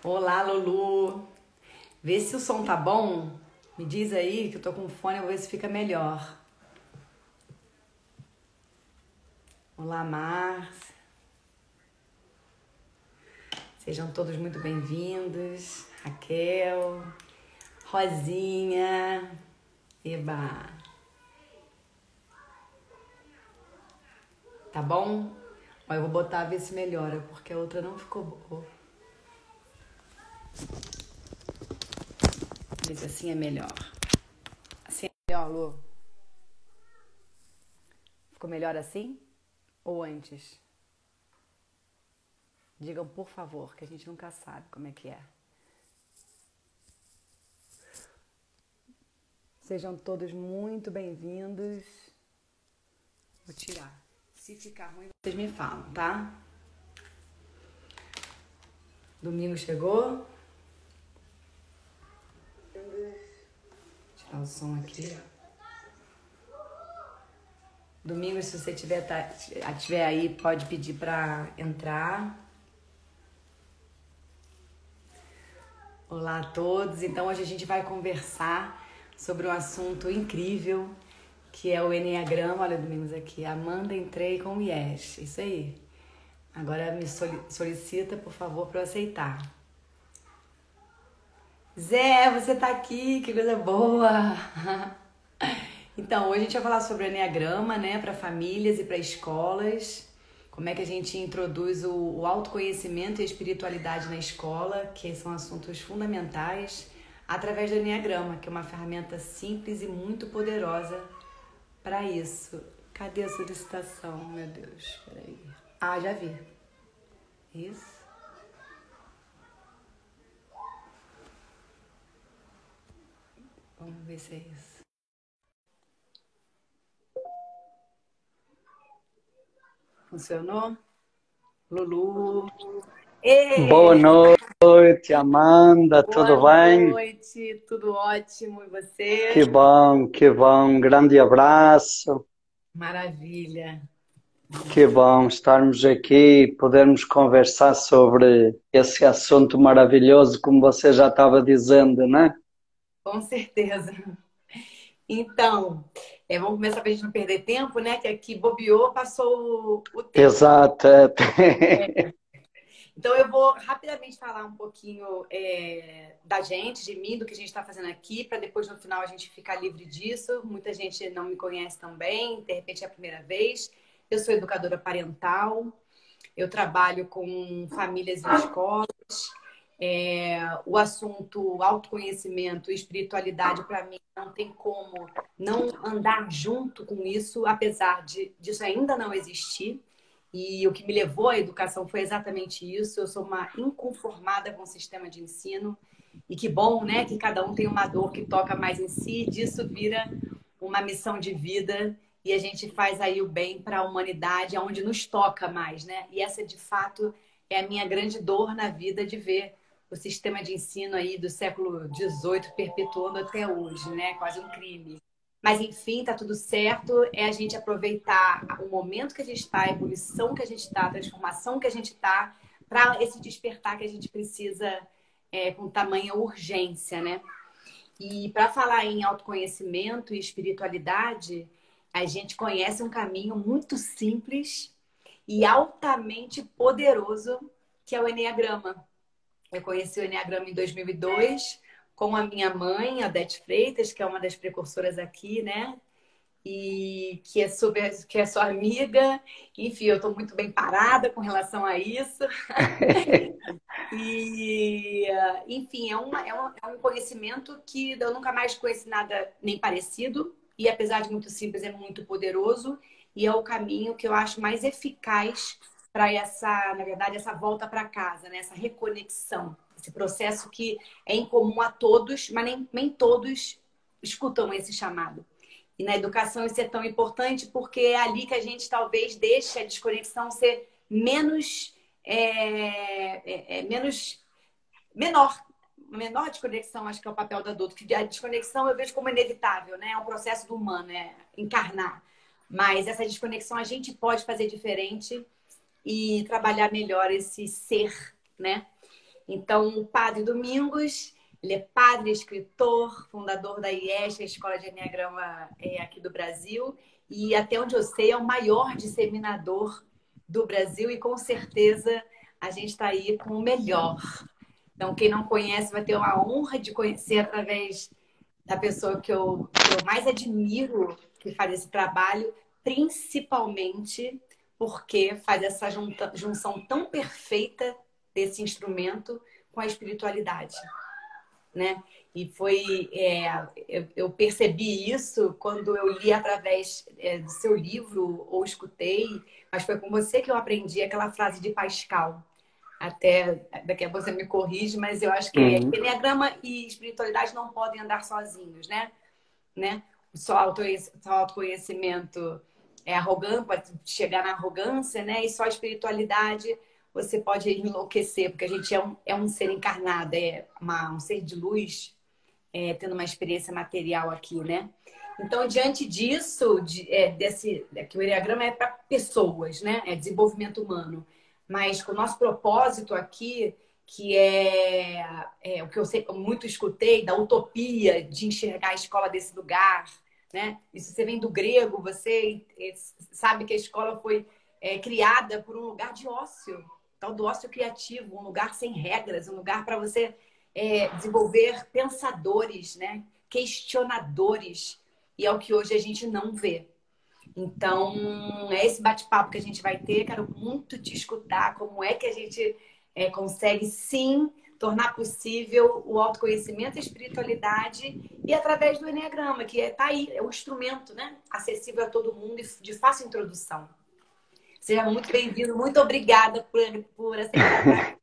Olá, Lulu. Vê se o som tá bom. Me diz aí que eu tô com fone, eu vou ver se fica melhor. Olá, Márcia. Sejam todos muito bem-vindos. Raquel, Rosinha, Eba. Tá bom? Ó, eu vou botar a ver se melhora, porque a outra não ficou boa. Ver se assim é melhor. Assim é melhor, Lu? Ficou melhor assim? Ou antes? Digam, por favor, que a gente nunca sabe como é que é. Sejam todos muito bem-vindos. Vou tirar. Se ficar ruim, vocês me falam, tá? Domingo chegou. Vou tirar o som aqui. Domingo, se você tiver aí, pode pedir pra entrar. Olá a todos. Então, hoje a gente vai conversar sobre um assunto incrível, que é o Enneagrama. Olha, Domingos aqui. Amanda, entrei com o Yes. Isso aí. Agora me solicita, por favor, para eu aceitar. Zé, você tá aqui, que coisa boa! Então, hoje a gente vai falar sobre o Enneagrama, né, para famílias e para escolas. Como é que a gente introduz o autoconhecimento e a espiritualidade na escola, que são assuntos fundamentais, através do Enneagrama, que é uma ferramenta simples e muito poderosa para isso. Cadê a solicitação, meu Deus? Peraí. Ah, já vi. Isso. Vamos ver se é isso. Funcionou? Lulu. Boa Ê! noite, Amanda, Boa tudo bem? noite, tudo ótimo. E você? Que bom, que bom. Grande abraço. Maravilha. Que bom estarmos aqui e podermos conversar sobre esse assunto maravilhoso, como você já estava dizendo, né? Com certeza. Então, vamos começar para a gente não perder tempo, né? Que aqui bobeou, passou o tempo. Exato. Então, eu vou rapidamente falar um pouquinho da gente, de mim, do que a gente está fazendo aqui, para depois no final a gente ficar livre disso. Muita gente não me conhece também, de repente é a primeira vez. Eu sou educadora parental, eu trabalho com famílias e escolas. O assunto autoconhecimento e espiritualidade, para mim, não tem como não andar junto com isso, apesar disso ainda não existir. E o que me levou à educação foi exatamente isso. Eu sou uma inconformada com o sistema de ensino. E que bom, né? Que cada um tem uma dor que toca mais em si. Disso vira uma missão de vida. E a gente faz aí o bem para a humanidade, aonde nos toca mais, né? E essa, de fato, é a minha grande dor na vida, de ver o sistema de ensino aí do século XVIII perpetuando até hoje, né? Quase um crime. Mas, enfim, tá tudo certo. É a gente aproveitar o momento que a gente está, a evolução que a gente está, a transformação que a gente está, para esse despertar que a gente precisa com tamanha urgência, né? E para falar em autoconhecimento e espiritualidade, a gente conhece um caminho muito simples e altamente poderoso, que é o Enneagrama. Eu conheci o Enneagrama em 2002 com a minha mãe, a Odete Freitas, que é uma das precursoras aqui, né? E que é sua amiga. Enfim, eu estou muito bem parada com relação a isso. E, enfim, é um conhecimento que eu nunca mais conheci nada nem parecido. E apesar de muito simples, é muito poderoso. E é o caminho que eu acho mais eficaz para essa, na verdade, essa volta para casa, né? Essa reconexão. Esse processo que é incomum a todos, mas nem todos escutam esse chamado. E na educação isso é tão importante porque é ali que a gente talvez deixe a desconexão ser menos menos menor. Menor desconexão, acho que é o papel do adulto. Que a desconexão eu vejo como inevitável, né? É um processo do humano, é encarnar. Mas essa desconexão a gente pode fazer diferente e trabalhar melhor esse ser, né? Então, o Padre Domingos, ele é padre, escritor, fundador da IES, a Escola de Enneagrama aqui do Brasil, e até onde eu sei é o maior disseminador do Brasil e com certeza a gente está aí com o melhor. Então, quem não conhece vai ter uma honra de conhecer através da pessoa que eu mais admiro que faz esse trabalho, principalmente porque faz essa junção tão perfeita desse instrumento com a espiritualidade, né? E foi eu percebi isso quando eu li através do seu livro ou escutei, mas foi com você que eu aprendi aquela frase de Pascal. Até daqui a pouco você me corrige, mas eu acho que Enneagrama e espiritualidade não podem andar sozinhos, né? Só autoconhecimento é arrogante, pode chegar na arrogância, né? E só espiritualidade você pode enlouquecer, porque a gente é um ser encarnado, um ser de luz, tendo uma experiência material aqui, né? Então, diante disso, que o Enneagrama é para pessoas, né? É desenvolvimento humano. Mas com o nosso propósito aqui, que é o que eu muito escutei, da utopia de enxergar a escola desse lugar, né? E se você vem do grego, você sabe que a escola foi criada por um lugar de ócio, tal do ócio criativo, um lugar sem regras, um lugar para você desenvolver pensadores, né? Questionadores. E é o que hoje a gente não vê. Então, é esse bate-papo que a gente vai ter. Quero muito te escutar como é que a gente consegue, sim, tornar possível o autoconhecimento e a espiritualidade e através do Enneagrama, que tá aí, é um instrumento, né? Acessível a todo mundo e de fácil introdução. Seja muito bem-vindo. Muito obrigada por aceitar.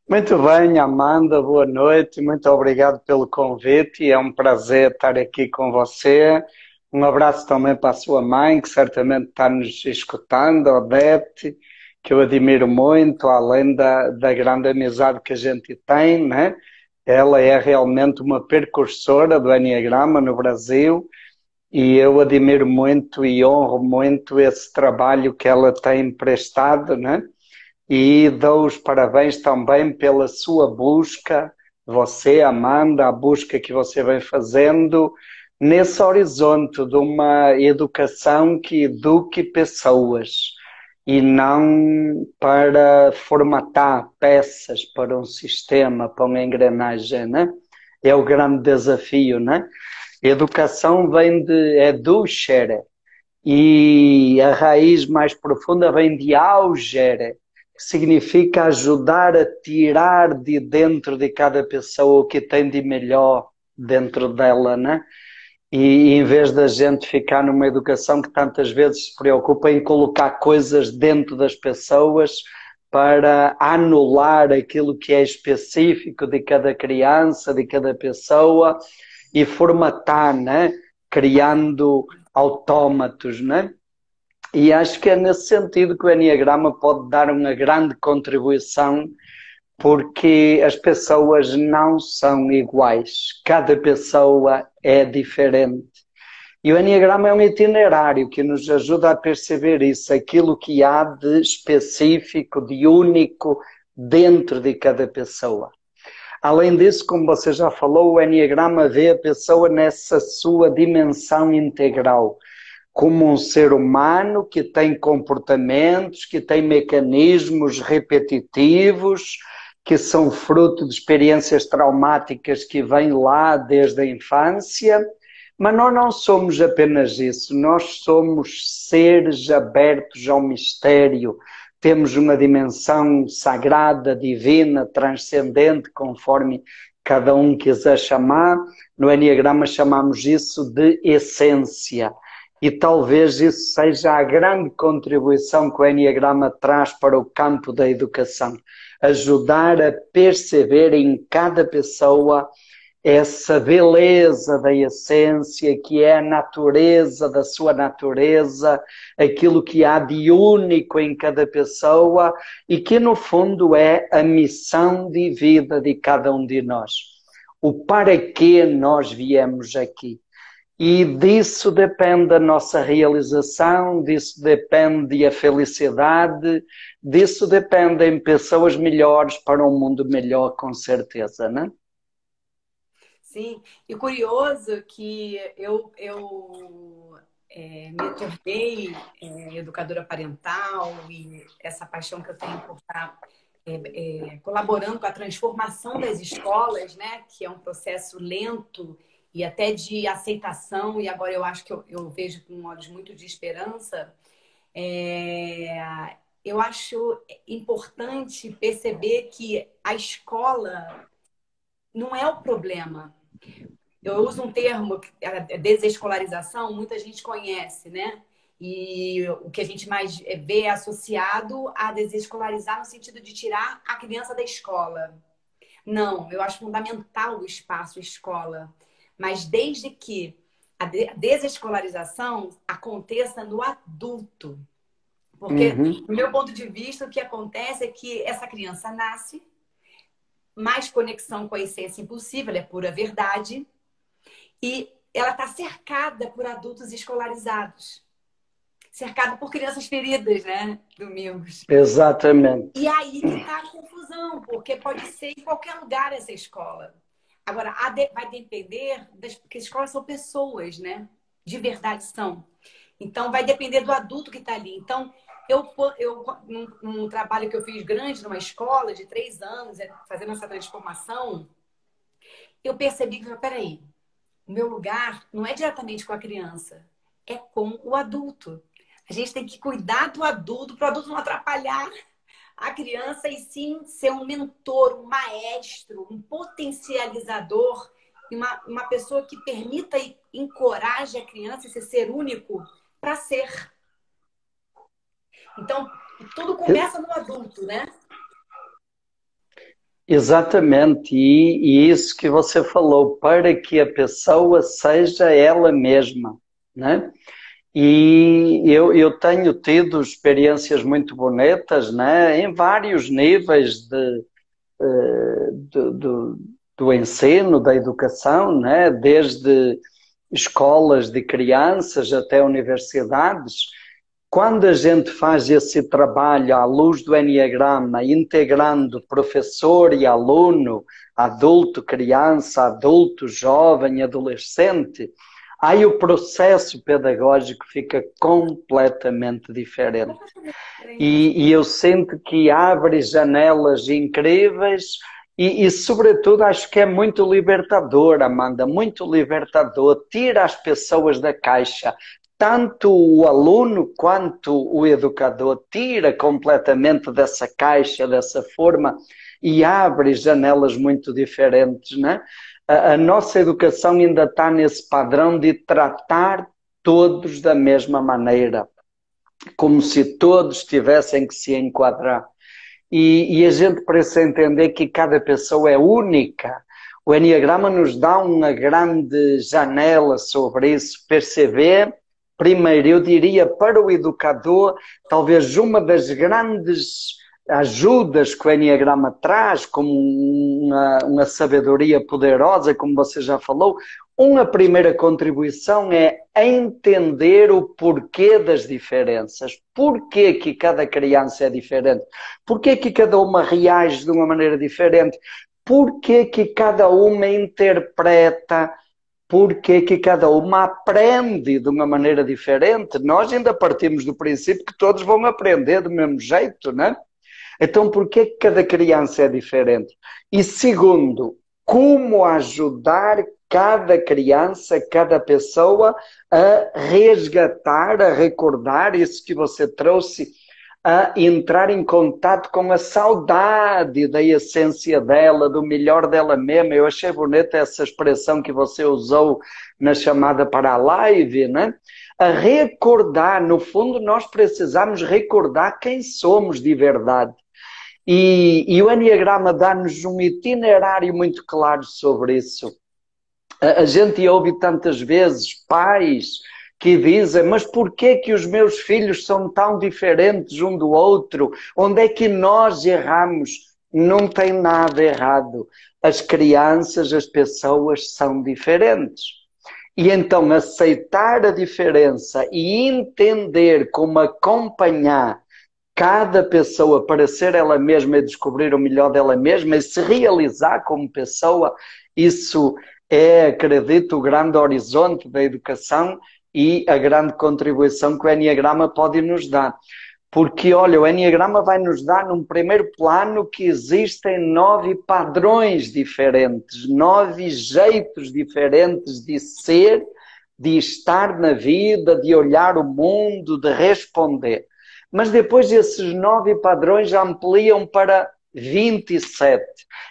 Muito bem, Amanda, boa noite. Muito obrigado pelo convite. É um prazer estar aqui com você. Um abraço também para a sua mãe, que certamente está nos escutando, Odete, que eu admiro muito, além da grande amizade que a gente tem, né? Ela é realmente uma precursora do Enneagrama no Brasil e eu admiro muito e honro muito esse trabalho que ela tem prestado, né? E dou os parabéns também pela sua busca, você, Amanda, a busca que você vem fazendo nesse horizonte de uma educação que eduque pessoas e não para formatar peças para um sistema, para uma engrenagem, né? É o grande desafio, né? A educação vem de educere e a raiz mais profunda vem de augere, que significa ajudar a tirar de dentro de cada pessoa o que tem de melhor dentro dela, né? E em vez da gente ficar numa educação que tantas vezes se preocupa em colocar coisas dentro das pessoas para anular aquilo que é específico de cada criança, de cada pessoa e formatar, né? Criando autómatos, né? E acho que é nesse sentido que o Enneagrama pode dar uma grande contribuição, porque as pessoas não são iguais, cada pessoa é diferente. E o Enneagrama é um itinerário que nos ajuda a perceber isso, aquilo que há de específico, de único dentro de cada pessoa. Além disso, como você já falou, o Enneagrama vê a pessoa nessa sua dimensão integral, como um ser humano que tem comportamentos, que tem mecanismos repetitivos, que são fruto de experiências traumáticas que vêm lá desde a infância, mas nós não somos apenas isso, nós somos seres abertos ao mistério, temos uma dimensão sagrada, divina, transcendente, conforme cada um quiser chamar. No Enneagrama chamamos isso de essência. E talvez isso seja a grande contribuição que o Enneagrama traz para o campo da educação. Ajudar a perceber em cada pessoa essa beleza da essência, que é a natureza da sua natureza, aquilo que há de único em cada pessoa e que no fundo é a missão de vida de cada um de nós. O para que nós viemos aqui. E disso depende a nossa realização, disso depende a felicidade, disso dependem pessoas melhores para um mundo melhor, com certeza, né? Sim, e curioso que me tornei educadora parental e essa paixão que eu tenho por estar colaborando com a transformação das escolas, né, que é um processo lento e até de aceitação, e agora eu acho que eu vejo com olhos muito de esperança. Eu acho importante perceber que a escola não é o problema. Eu uso um termo, desescolarização, muita gente conhece, né? E o que a gente mais vê é associado a desescolarizar no sentido de tirar a criança da escola. Não, eu acho fundamental o espaço escola, mas desde que a desescolarização aconteça no adulto. Porque, do meu ponto de vista, o que acontece é que essa criança nasce, mais conexão com a essência impossível, é pura verdade, e ela está cercada por adultos escolarizados, cercada por crianças feridas, né, Domingos? Exatamente. E aí que está a confusão, porque pode ser em qualquer lugar essa escola. Agora, vai depender, porque as escolas são pessoas, né? De verdade são. Então, vai depender do adulto que está ali. Então, num trabalho que eu fiz grande numa escola de 3 anos, fazendo essa transformação, eu percebi que, peraí, o meu lugar não é diretamente com a criança, é com o adulto. A gente tem que cuidar do adulto, para o adulto não atrapalhar a criança e sim ser um mentor, um maestro, um potencializador, e uma pessoa que permita e encoraje a criança, esse ser único, para ser. Então, tudo começa no adulto, né? Exatamente, e isso que você falou, para que a pessoa seja ela mesma, né? E eu tenho tido experiências muito bonitas, né? Em vários níveis do ensino, da educação, né? Desde escolas de crianças até universidades. Quando a gente faz esse trabalho à luz do Enneagrama, integrando professor e aluno, adulto, criança, adulto, jovem, adolescente, aí o processo pedagógico fica completamente diferente. E eu sinto que abre janelas incríveis e, sobretudo, acho que é muito libertador, Amanda, muito libertador. Tira as pessoas da caixa. Tanto o aluno quanto o educador tira completamente dessa caixa, dessa forma, e abre janelas muito diferentes, né? A nossa educação ainda está nesse padrão de tratar todos da mesma maneira, como se todos tivessem que se enquadrar. E a gente precisa entender que cada pessoa é única. O Enneagrama nos dá uma grande janela sobre isso, perceber. Primeiro, eu diria, para o educador, talvez uma das grandes ajudas que o Enneagrama traz, como uma sabedoria poderosa, como você já falou, uma primeira contribuição é entender o porquê das diferenças. Porquê que cada criança é diferente? Porquê que cada uma reage de uma maneira diferente? Porquê que cada uma interpreta? Porquê que cada uma aprende de uma maneira diferente? Nós ainda partimos do princípio que todos vão aprender do mesmo jeito, né? Então, porquê que cada criança é diferente? E segundo, como ajudar cada criança, cada pessoa a resgatar, a recordar isso que você trouxe, a entrar em contato com a saudade da essência dela, do melhor dela mesma. Eu achei bonita essa expressão que você usou na chamada para a live, né? A recordar, no fundo nós precisamos recordar quem somos de verdade. E o Enneagrama dá-nos um itinerário muito claro sobre isso. A gente ouve tantas vezes pais que dizem, mas porquê que os meus filhos são tão diferentes um do outro? Onde é que nós erramos? Não tem nada errado. As crianças, as pessoas são diferentes. E então aceitar a diferença e entender como acompanhar cada pessoa para ser ela mesma e descobrir o melhor dela mesma e se realizar como pessoa, isso é, acredito, o grande horizonte da educação e a grande contribuição que o Enneagrama pode nos dar. Porque, olha, o Enneagrama vai nos dar num primeiro plano que existem 9 padrões diferentes, 9 jeitos diferentes de ser, de estar na vida, de olhar o mundo, de responder. Mas depois esses 9 padrões ampliam para 27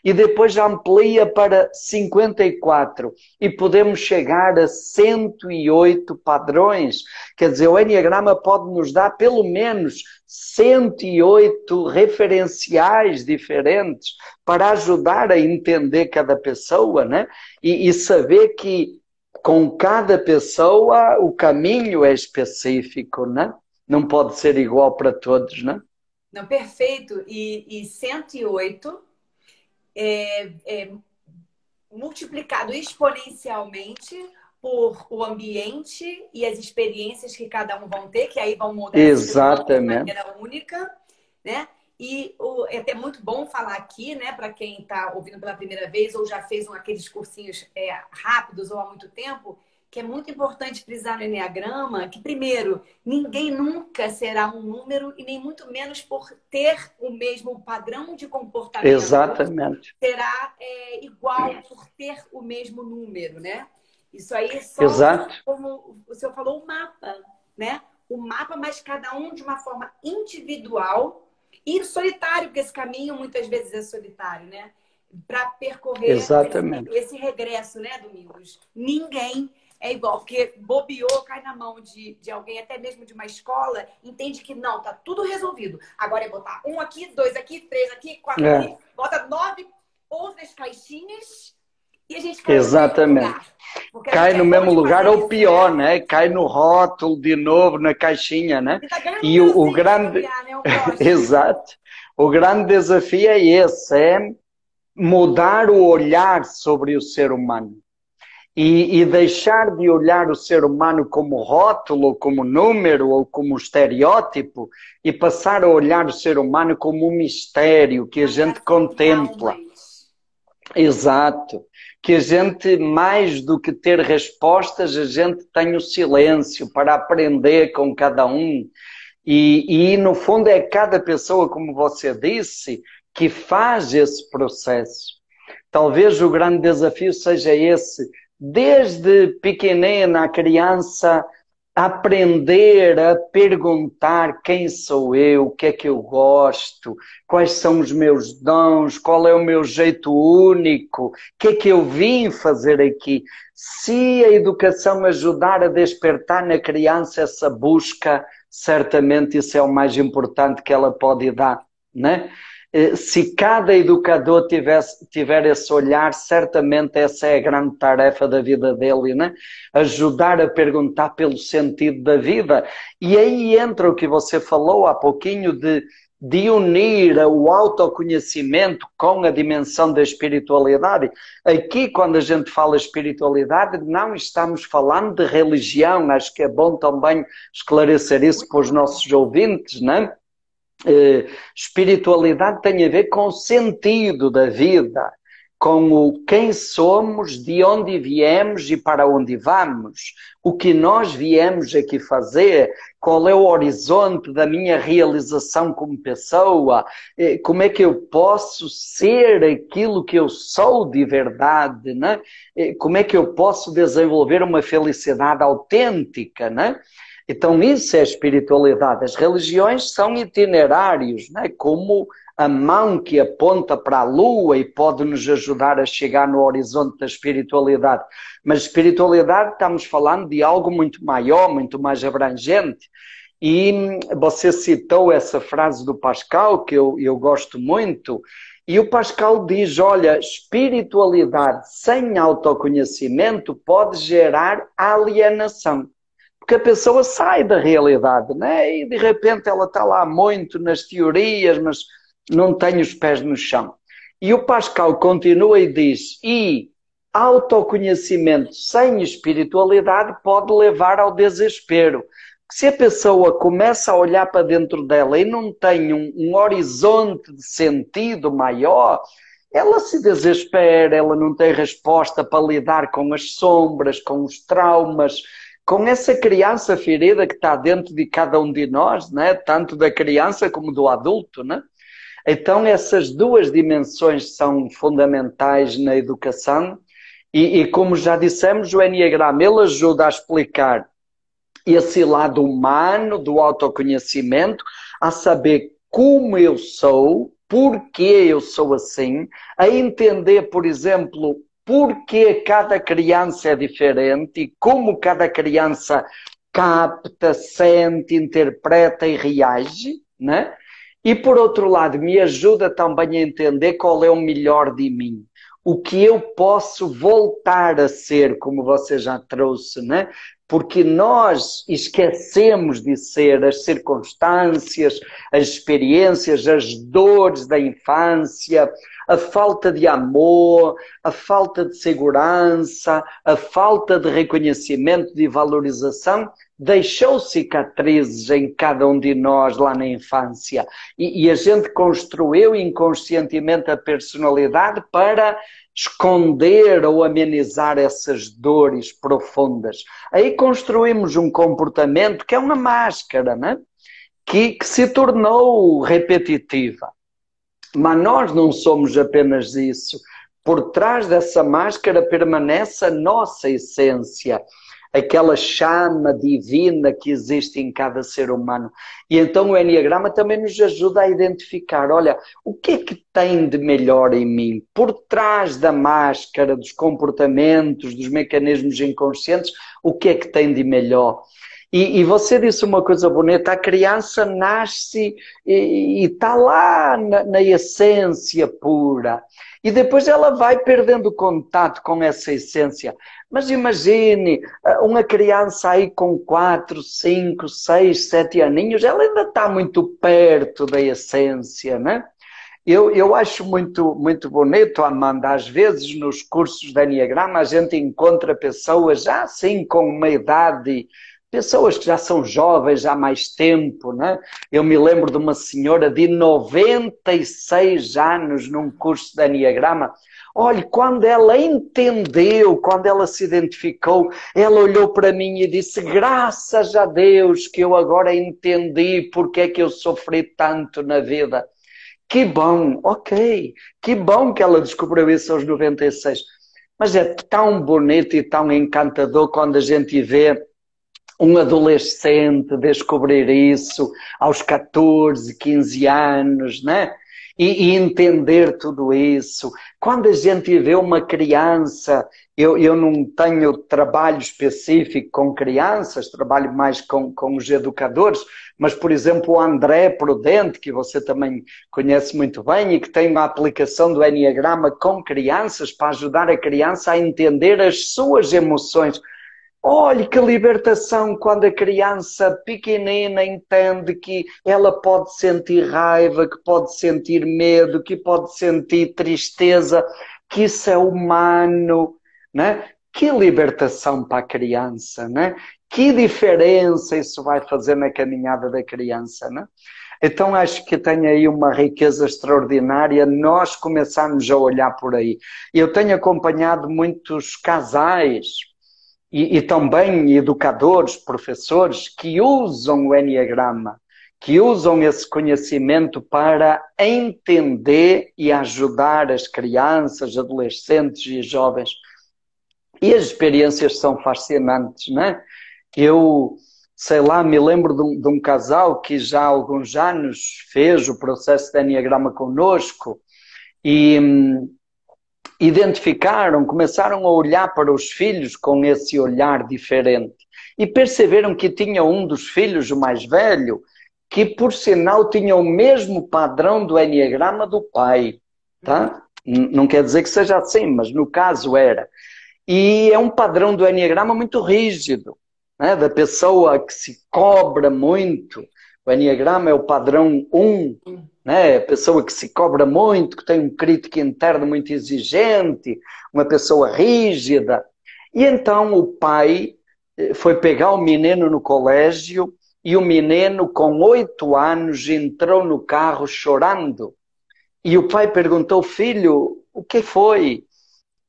e depois amplia para 54 e podemos chegar a 108 padrões. Quer dizer, o Enneagrama pode nos dar pelo menos 108 referenciais diferentes para ajudar a entender cada pessoa, né? E saber que com cada pessoa o caminho é específico, né? Não pode ser igual para todos, né? Não, perfeito. E 108 multiplicado exponencialmente por o ambiente e as experiências que cada um vão ter, que aí vão mudar esse ser humano de maneira única, né? E é até muito bom falar aqui, né, para quem está ouvindo pela primeira vez ou já fez aqueles cursinhos rápidos ou há muito tempo, que é muito importante frisar no Enneagrama que, primeiro, ninguém nunca será um número e nem muito menos por ter o mesmo padrão de comportamento. Exatamente. Será igual por ter o mesmo número, né? Isso aí é só, como o senhor falou, o mapa, né? O mapa, mas cada um de uma forma individual e solitário, porque esse caminho muitas vezes é solitário, né? Para percorrer esse regresso, né, Domingos? Ninguém é igual, porque bobeou, cai na mão de alguém, até mesmo de uma escola, entende que não, tá tudo resolvido. Agora é botar 1 aqui, 2 aqui, 3 aqui, 4 aqui, bota 9 outras caixinhas e a gente cai no mesmo lugar. Cai no mesmo lugar ou pior, né? Cai no rótulo de novo, na caixinha, né? E o grande... Exato. O grande desafio é esse, é mudar o olhar sobre o ser humano. E deixar de olhar o ser humano como rótulo, ou como número, ou como estereótipo, e passar a olhar o ser humano como um mistério que a gente contempla. Exato. Que a gente, mais do que ter respostas, a gente tem o silêncio para aprender com cada um. E no fundo, é cada pessoa, como você disse, que faz esse processo. Talvez o grande desafio seja esse. Desde pequenina, a criança aprender a perguntar quem sou eu, o que é que eu gosto, quais são os meus dons, qual é o meu jeito único, o que é que eu vim fazer aqui. Se a educação ajudar a despertar na criança essa busca, certamente isso é o mais importante que ela pode dar, né? Se cada educador tiver esse olhar, certamente essa é a grande tarefa da vida dele, né? Ajudar a perguntar pelo sentido da vida. E aí entra o que você falou há pouquinho de unir o autoconhecimento com a dimensão da espiritualidade. Aqui, quando a gente fala espiritualidade, não estamos falando de religião. Acho que é bom também esclarecer isso para os nossos ouvintes, né? Espiritualidade tem a ver com o sentido da vida, com o quem somos, de onde viemos e para onde vamos, o que nós viemos aqui fazer, qual é o horizonte da minha realização como pessoa, como é que eu posso ser aquilo que eu sou de verdade, né? Como é que eu posso desenvolver uma felicidade autêntica, né? Então isso é espiritualidade. As religiões são itinerários, né? Como a mão que aponta para a lua e pode nos ajudar a chegar no horizonte da espiritualidade. Mas espiritualidade, estamos falando de algo muito maior, muito mais abrangente. E você citou essa frase do Pascal, que eu gosto muito, e o Pascal diz, olha, espiritualidade sem autoconhecimento pode gerar alienação. Porque a pessoa sai da realidade, né? E de repente ela está lá muito nas teorias, mas não tem os pés no chão. E o Pascal continua e diz, e autoconhecimento sem espiritualidade pode levar ao desespero. Se a pessoa começa a olhar para dentro dela e não tem um horizonte de sentido maior, ela se desespera, ela não tem resposta para lidar com as sombras, com os traumas, com essa criança ferida que está dentro de cada um de nós, né? Tanto da criança como do adulto, né? Então essas duas dimensões são fundamentais na educação e como já dissemos, o Enneagrama ele ajuda a explicar esse lado humano do autoconhecimento, a saber como eu sou, porque eu sou assim, a entender, por exemplo, porque cada criança é diferente e como cada criança capta, sente, interpreta e reage, né? E por outro lado, me ajuda também a entender qual é o melhor de mim. O que eu posso voltar a ser, como você já trouxe, né? Porque nós esquecemos de ser as circunstâncias, as experiências, as dores da infância, a falta de amor, a falta de segurança, a falta de reconhecimento, de valorização, deixou cicatrizes em cada um de nós lá na infância. E a gente construiu inconscientemente a personalidade para esconder ou amenizar essas dores profundas. Aí construímos um comportamento que é uma máscara, né? que se tornou repetitiva. Mas nós não somos apenas isso. Por trás dessa máscara permanece a nossa essência, aquela chama divina que existe em cada ser humano. E então o Enneagrama também nos ajuda a identificar, olha, o que é que tem de melhor em mim? Por trás da máscara, dos comportamentos, dos mecanismos inconscientes, o que é que tem de melhor? E você disse uma coisa bonita, a criança nasce e está lá na essência pura. E depois ela vai perdendo contato com essa essência. Mas imagine, uma criança aí com 4, 5, 6, 7 aninhos, ela ainda está muito perto da essência, né? Eu acho muito, muito bonito, Amanda, às vezes nos cursos de Enneagrama a gente encontra pessoas já assim com uma idade, pessoas que já são jovens há mais tempo, né? Eu me lembro de uma senhora de 96 anos num curso de Enneagrama. Olha, quando ela entendeu, quando ela se identificou, ela olhou para mim e disse, graças a Deus que eu agora entendi porque é que eu sofri tanto na vida. Que bom, ok, que bom que ela descobriu isso aos 96. Mas é tão bonito e tão encantador quando a gente vê um adolescente descobrir isso aos 14, 15 anos, né? E entender tudo isso. Quando a gente vê uma criança, eu não tenho trabalho específico com crianças, trabalho mais com os educadores, mas, por exemplo, o André Prudente, que você também conhece muito bem, e que tem uma aplicação do Enneagrama com crianças para ajudar a criança a entender as suas emoções. Olha que libertação quando a criança pequenina entende que ela pode sentir raiva, que pode sentir medo, que pode sentir tristeza, que isso é humano, né? Que libertação para a criança, né? Que diferença isso vai fazer na caminhada da criança, né? Então acho que tem aí uma riqueza extraordinária, nós começamos a olhar por aí. Eu tenho acompanhado muitos casais e também educadores, professores, que usam o Enneagrama, que usam esse conhecimento para entender e ajudar as crianças, adolescentes e jovens. E as experiências são fascinantes, né? Eu, sei lá, me lembro de um casal que já há alguns anos fez o processo de Enneagrama conosco e identificaram, começaram a olhar para os filhos com esse olhar diferente e perceberam que tinha um dos filhos, o mais velho, que por sinal tinha o mesmo padrão do Enneagrama do pai, tá? Não quer dizer que seja assim, mas no caso era. E é um padrão do Enneagrama muito rígido, né? Da pessoa que se cobra muito. O Enneagrama é o padrão 1, né? A pessoa que se cobra muito, que tem um crítico interno muito exigente, uma pessoa rígida. E então o pai foi pegar o menino no colégio e o menino, com 8 anos, entrou no carro chorando. E o pai perguntou, filho, o que foi?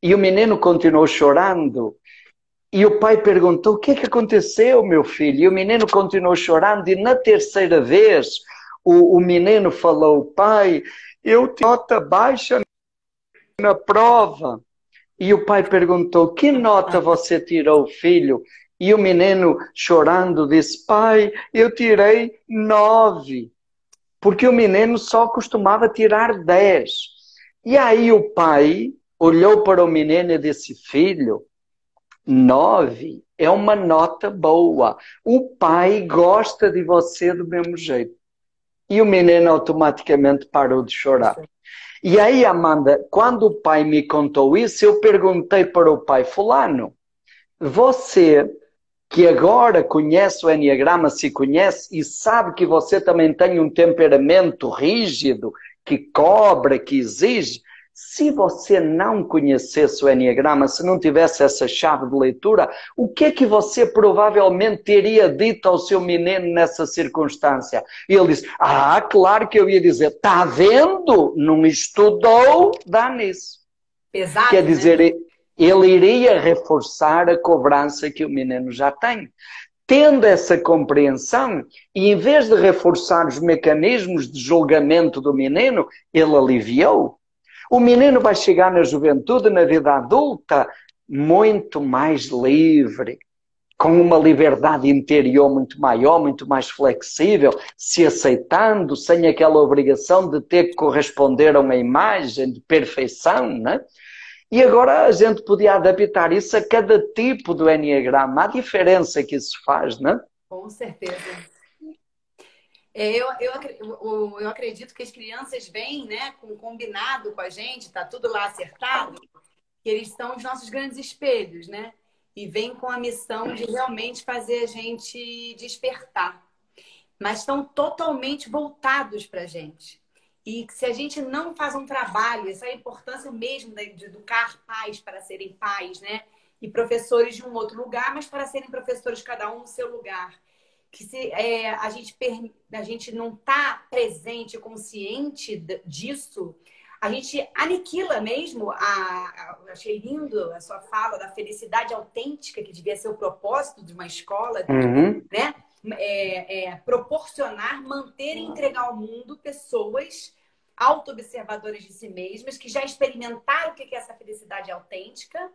E o menino continuou chorando. E o pai perguntou, o que é que aconteceu, meu filho? E o menino continuou chorando. E na terceira vez, o menino falou, pai, eu tive nota baixa na prova. E o pai perguntou, que nota você tirou, filho? E o menino, chorando, disse, pai, eu tirei 9. Porque o menino só costumava tirar 10. E aí o pai olhou para o menino e disse, filho, 9 é uma nota boa. O pai gosta de você do mesmo jeito. E o menino automaticamente parou de chorar. E aí, Amanda, quando o pai me contou isso, eu perguntei para o pai, fulano, você que agora conhece o Enneagrama, se conhece e sabe que você também tem um temperamento rígido, que cobra, que exige, se você não conhecesse o Enneagrama, se não tivesse essa chave de leitura, o que é que você provavelmente teria dito ao seu menino nessa circunstância? E ele disse, claro que eu ia dizer, está vendo? Não estudou, dá nisso. Pesado, Quer dizer, né? ele iria reforçar a cobrança que o menino já tem. Tendo essa compreensão, e em vez de reforçar os mecanismos de julgamento do menino, ele aliviou. O menino vai chegar na juventude, na vida adulta, muito mais livre, com uma liberdade interior muito maior, muito mais flexível, se aceitando, sem aquela obrigação de ter que corresponder a uma imagem de perfeição, né? E agora a gente podia adaptar isso a cada tipo do Enneagrama, a diferença que isso faz, né? Com certeza. Eu acredito que as crianças vêm, né, com combinado com a gente, tá tudo lá acertado, que eles são os nossos grandes espelhos, né? E vêm com a missão de realmente fazer a gente despertar. Mas estão totalmente voltados para a gente. E se a gente não faz um trabalho, essa é a importância mesmo de educar pais para serem pais, né? E professores de um outro lugar, mas para serem professores cada um no seu lugar. Que se a gente não está presente, consciente disso, a gente aniquila mesmo eu achei lindo a sua fala da felicidade autêntica, que devia ser o propósito de uma escola, né? Proporcionar, manter e entregar ao mundo pessoas auto-observadoras de si mesmas, que já experimentaram o que é essa felicidade autêntica,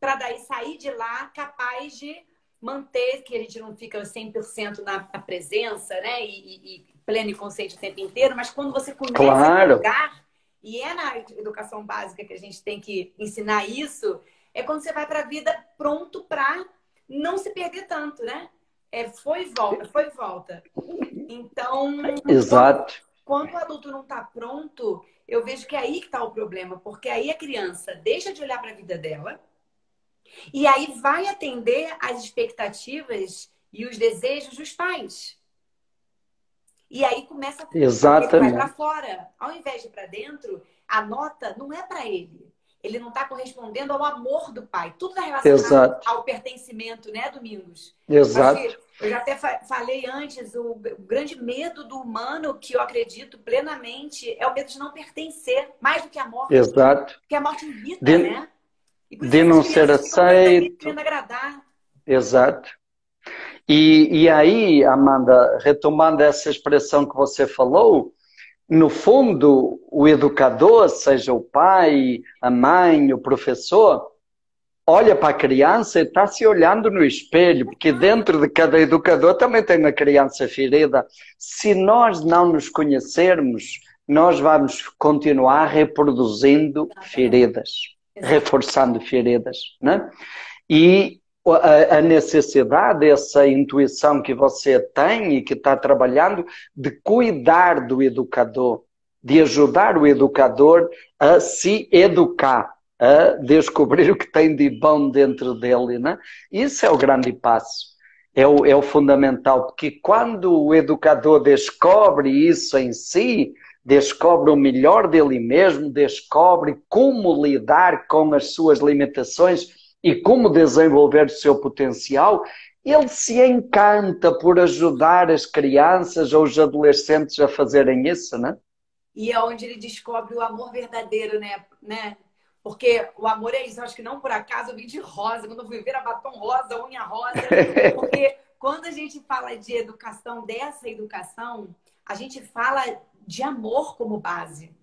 para daí sair de lá capaz de manter, que a gente não fica 100% na presença, né? E pleno e consciente o tempo inteiro, mas quando você começa a lugar, e é na educação básica que a gente tem que ensinar isso, é quando você vai para a vida pronto para não se perder tanto, né? Foi e volta, foi e volta. Então, exato. Quando o adulto não está pronto, eu vejo que é aí que está o problema, porque aí a criança deixa de olhar para a vida dela e aí vai atender às expectativas e os desejos dos pais. E aí começa a vai para fora. Ao invés de ir para dentro, a nota não é para ele. Ele não está correspondendo ao amor do pai. Tudo está relacionado ao pertencimento, né, Domingos? Exato. Eu já até falei antes, o grande medo do humano, que eu acredito plenamente, é o medo de não pertencer, mais do que a morte. Exato. Porque a morte evita, né? E por isso de não ser aceito. Querendo agradar. Exato. E aí, Amanda, retomando essa expressão que você falou, no fundo, o educador, seja o pai, a mãe, o professor, olha para a criança e está se olhando no espelho, porque dentro de cada educador também tem uma criança ferida. Se nós não nos conhecermos, nós vamos continuar reproduzindo feridas, reforçando feridas, né? E a necessidade, essa intuição que você tem e que está trabalhando de cuidar do educador, de ajudar o educador a se educar, a descobrir o que tem de bom dentro dele, né? Isso é o grande passo, é o fundamental, porque quando o educador descobre isso em si, descobre o melhor dele mesmo, descobre como lidar com as suas limitações e como desenvolver o seu potencial, ele se encanta por ajudar as crianças ou os adolescentes a fazerem isso, né? E é onde ele descobre o amor verdadeiro, né? Porque o amor é isso. Eu acho que não por acaso eu vim de rosa. Quando eu fui ver a batom rosa, unha rosa. Porque quando a gente fala de educação, dessa educação, a gente fala de amor como base.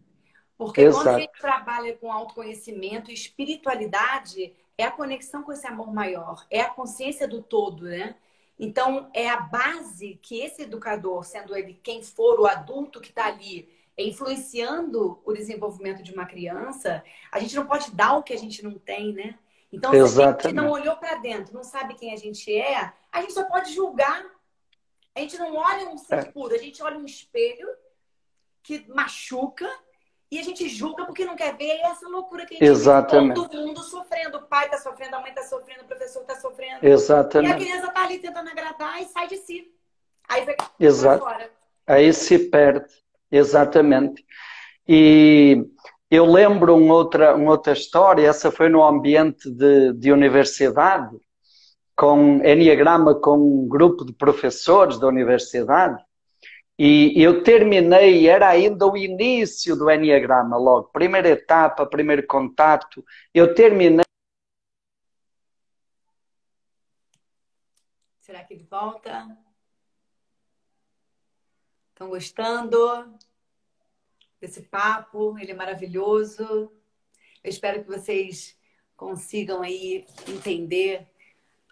Porque quando a gente Exato, trabalha com autoconhecimento e espiritualidade, é a conexão com esse amor maior, é a consciência do todo, né? Então, é a base que esse educador, sendo ele quem for, o adulto que está ali, influenciando o desenvolvimento de uma criança, a gente não pode dar o que a gente não tem, né? Então, se a gente não exatamente, olhou para dentro, não sabe quem a gente é, a gente só pode julgar. A gente não olha um ser é, puro, a gente olha um espelho que machuca e a gente julga porque não quer ver essa loucura que a gente vive. Todo exatamente, mundo sofrendo. O pai está sofrendo, a mãe está sofrendo, o professor está sofrendo. E a exatamente, criança está ali tentando agradar e sai de si. Aí vai para exato. fora. Aí se perde, exatamente. E eu lembro uma outra história, essa foi no ambiente de universidade, com Enneagrama, com um grupo de professores da universidade, e eu terminei, era ainda o início do Enneagrama, logo, primeira etapa, primeiro contato, eu terminei. Será que ele volta? Estão gostando desse papo? Ele é maravilhoso. Eu espero que vocês consigam aí entender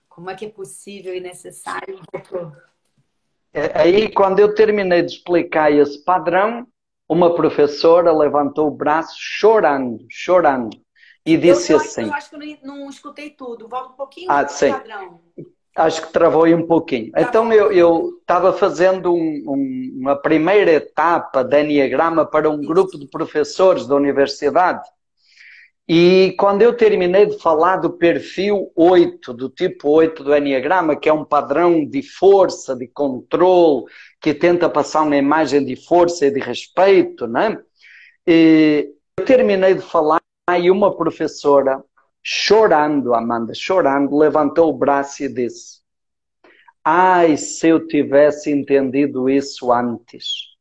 como é que é possível e necessário. Aí, quando eu terminei de explicar esse padrão, uma professora levantou o braço chorando, chorando, e disse Eu assim, acho que eu não escutei tudo. Volta um pouquinho ah, do sim, padrão. acho que travou aí um pouquinho. Travou Então um pouquinho. eu estava fazendo uma primeira etapa de Enneagrama para um grupo Isso. de professores da universidade. E quando eu terminei de falar do perfil 8, do tipo 8 do Enneagrama, que é um padrão de força, de controle, que tenta passar uma imagem de força e de respeito, né? E eu terminei de falar e uma professora, chorando, Amanda, chorando, levantou o braço e disse: ai, se eu tivesse entendido isso antes.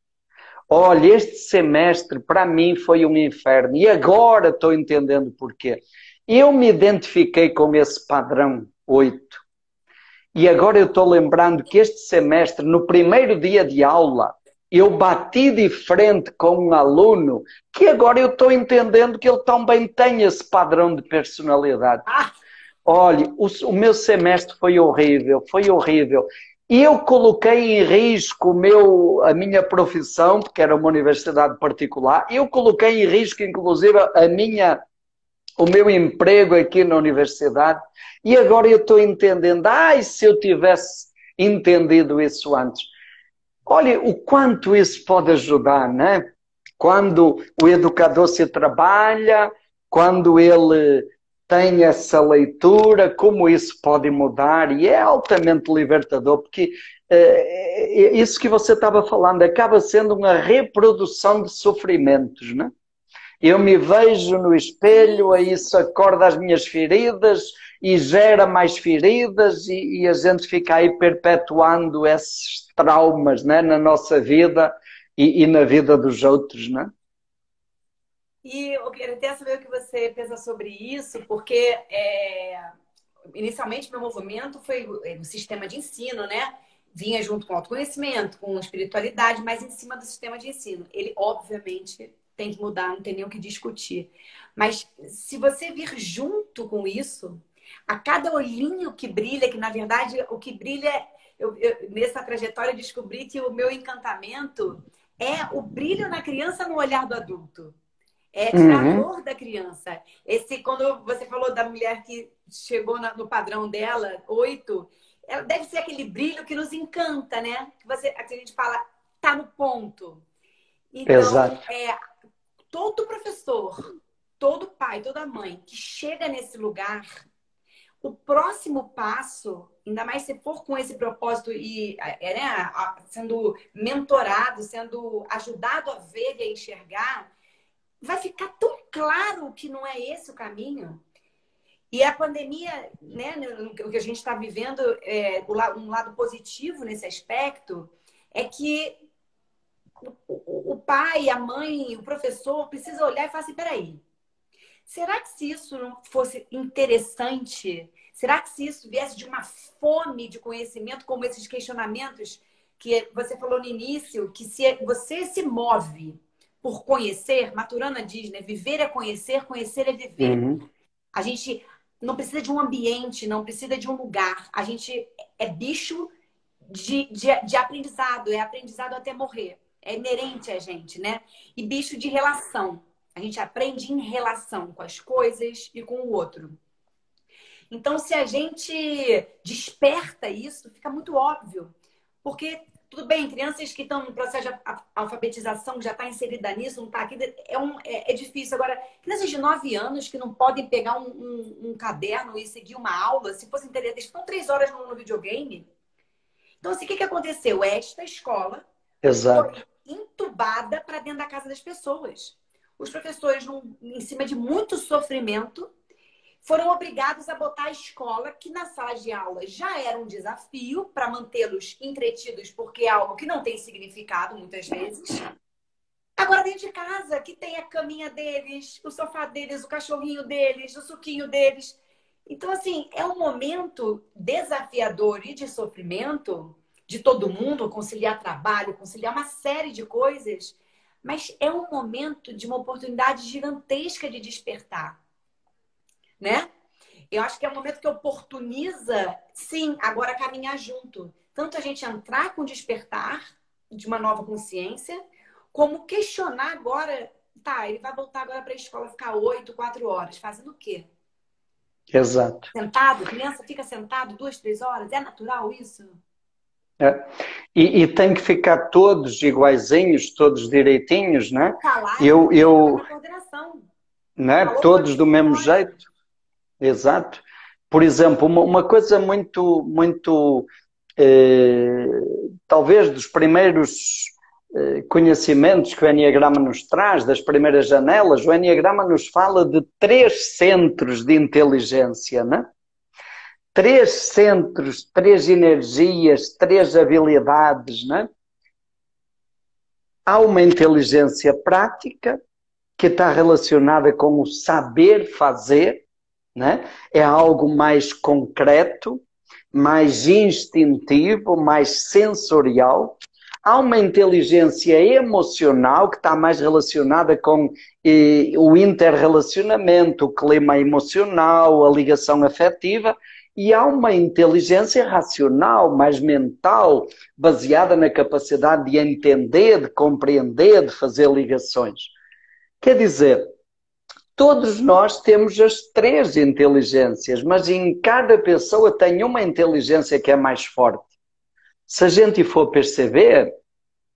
Olha, este semestre para mim foi um inferno e agora estou entendendo porquê. Eu me identifiquei com esse padrão 8 e agora eu estou lembrando que este semestre, no primeiro dia de aula, eu bati de frente com um aluno que agora eu estou entendendo que ele também tem esse padrão de personalidade. Ah, Olha, o meu semestre foi horrível, foi horrível. E eu coloquei em risco a minha profissão, porque era uma universidade particular, eu coloquei em risco, inclusive, o meu emprego aqui na universidade, e agora eu estou entendendo, ai, se eu tivesse entendido isso antes. Olha, o quanto isso pode ajudar, né? Quando o educador se trabalha, quando ele tem essa leitura, como isso pode mudar, e é altamente libertador, porque isso que você estava falando acaba sendo uma reprodução de sofrimentos, né? Eu me vejo no espelho, sim, aí sim. isso acorda as minhas feridas e gera mais feridas e a gente fica aí perpetuando esses traumas, né, na nossa vida e na vida dos outros, né? E eu queria até saber o que você pensa sobre isso, porque inicialmente meu movimento foi o sistema de ensino, né? Vinha junto com autoconhecimento, com espiritualidade, mas em cima do sistema de ensino. Ele, obviamente, tem que mudar, não tem nem o que discutir. Mas se você vir junto com isso, a cada olhinho que brilha, que na verdade o que brilha, nessa trajetória eu descobri que o meu encantamento é o brilho na criança no olhar do adulto. É tirar a Uhum, dor da criança. Quando você falou da mulher que chegou no padrão dela, 8, ela deve ser aquele brilho que nos encanta, né? Que a gente fala, tá no ponto. Então, exato. todo professor, todo pai, toda mãe que chega nesse lugar, o próximo passo, ainda mais se for com esse propósito e né, sendo mentorado, sendo ajudado a ver e a enxergar, vai ficar tão claro que não é esse o caminho. E a pandemia, né, o que a gente está vivendo, um lado positivo nesse aspecto, é que o pai, a mãe, o professor precisa olhar e falar assim, peraí, será que se isso não fosse interessante, será que se isso viesse de uma fome de conhecimento, como esses questionamentos que você falou no início, que se você se move por conhecer, Maturana diz, né? Viver é conhecer, conhecer é viver. Uhum. A gente não precisa de um ambiente, não precisa de um lugar. A gente é bicho de aprendizado, é aprendizado até morrer. É inerente a gente, né? E bicho de relação. A gente aprende em relação com as coisas e com o outro. Então, se a gente desperta isso, fica muito óbvio. Porque, tudo bem, crianças que estão no processo de alfabetização, que já está inserida nisso, não está aqui, é difícil. Agora, crianças de 9 anos que não podem pegar um caderno e seguir uma aula, se fossem eles estão 3 horas no videogame. Então, assim, o que aconteceu? Esta escola Exato. foi entubada para dentro da casa das pessoas. Os professores, em cima de muito sofrimento, foram obrigados a botar a escola, que na sala de aula já era um desafio para mantê-los entretidos, porque é algo que não tem significado muitas vezes. Agora dentro de casa, que tem a caminha deles, o sofá deles, o cachorrinho deles, o suquinho deles. Então, assim, é um momento desafiador e de sofrimento de todo mundo, conciliar trabalho, conciliar uma série de coisas, mas é um momento de uma oportunidade gigantesca de despertar, né? Eu acho que é um momento que oportuniza, sim, agora caminhar junto. Tanto a gente entrar com o despertar de uma nova consciência, como questionar agora, tá, ele vai voltar agora para a escola ficar 8, 4 horas, fazendo o quê? Exato. Sentado? Criança fica sentado 2, 3 horas? É natural isso? É. E tem que ficar todos iguaizinhos, todos direitinhos, né? Calar, Eu, na coordenação. né? Falou Todos do mesmo fora. jeito. Exato. Por exemplo, uma coisa muito, eh, talvez dos primeiros conhecimentos que o Enneagrama nos traz, das primeiras janelas, o Enneagrama nos fala de 3 centros de inteligência, né? 3 centros, 3 energias, 3 habilidades, né? Há uma inteligência prática que está relacionada com o saber fazer, né? É algo mais concreto, mais instintivo, mais sensorial. Há uma inteligência emocional que está mais relacionada com o interrelacionamento, o clima emocional, a ligação afetiva. E há uma inteligência racional, mais mental, baseada na capacidade de entender, de compreender, de fazer ligações. Quer dizer, todos nós temos as 3 inteligências, mas em cada pessoa tem uma inteligência que é mais forte. Se a gente for perceber,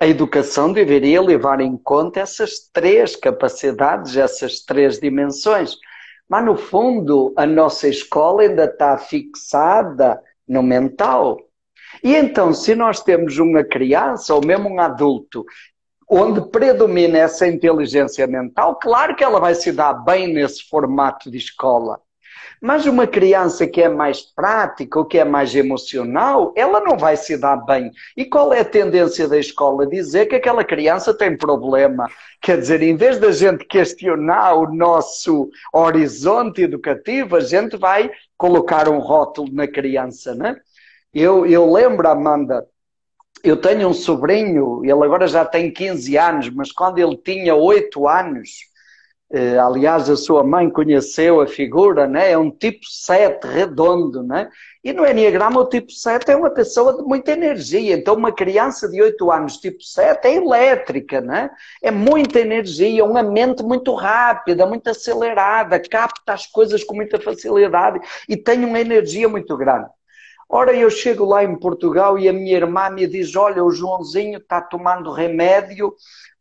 a educação deveria levar em conta essas 3 capacidades, essas 3 dimensões. Mas, no fundo, a nossa escola ainda está fixada no mental. E então, se nós temos uma criança ou mesmo um adulto onde predomina essa inteligência mental, claro que ela vai se dar bem nesse formato de escola. Mas uma criança que é mais prática ou que é mais emocional, ela não vai se dar bem. E qual é a tendência da escola? Dizer que aquela criança tem problema. Quer dizer, em vez da gente questionar o nosso horizonte educativo, a gente vai colocar um rótulo na criança, né? Eu lembro, Amanda, eu tenho um sobrinho, ele agora já tem 15 anos, mas quando ele tinha 8 anos, aliás, a sua mãe conheceu a figura, né? É um tipo 7 redondo, né? E no Enneagrama o tipo 7 é uma pessoa de muita energia. Então uma criança de 8 anos tipo 7 é elétrica, né? É muita energia, uma mente muito rápida, muito acelerada, capta as coisas com muita facilidade e tem uma energia muito grande. Ora, eu chego lá em Portugal e a minha irmã me diz, olha, o Joãozinho está tomando remédio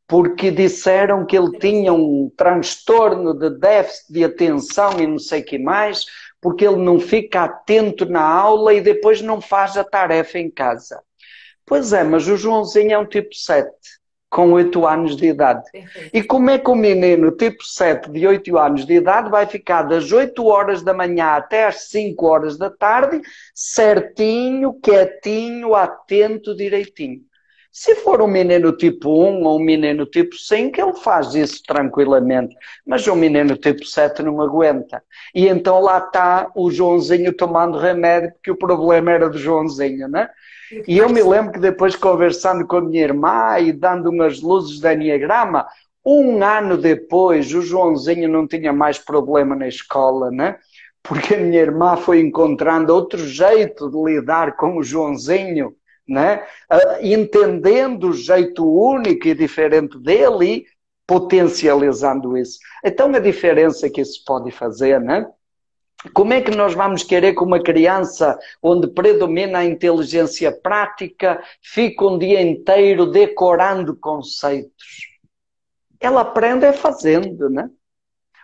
porque disseram que ele tinha um transtorno de déficit de atenção e não sei o que mais, porque ele não fica atento na aula e depois não faz a tarefa em casa. Pois é, mas o Joãozinho é um tipo 7, com 8 anos de idade. Perfeito. E como é que o menino tipo 7, de 8 anos de idade, vai ficar das 8 horas da manhã até às 5 horas da tarde, certinho, quietinho, atento, direitinho? Se for um menino tipo 1 ou um menino tipo 5, ele faz isso tranquilamente. Mas um menino tipo 7 não aguenta. E então lá está o Joãozinho tomando remédio, porque o problema era do Joãozinho, não é? E o que E eu me mais? lembro que depois, conversando com a minha irmã e dando umas luzes de Enneagrama, um ano depois o Joãozinho não tinha mais problema na escola, né? Porque a minha irmã foi encontrando outro jeito de lidar com o Joãozinho, né? Entendendo o jeito único e diferente dele e potencializando isso. Então a diferença que isso pode fazer, né? Como é que nós vamos querer que uma criança onde predomina a inteligência prática fique um dia inteiro decorando conceitos? Ela aprende é fazendo, né?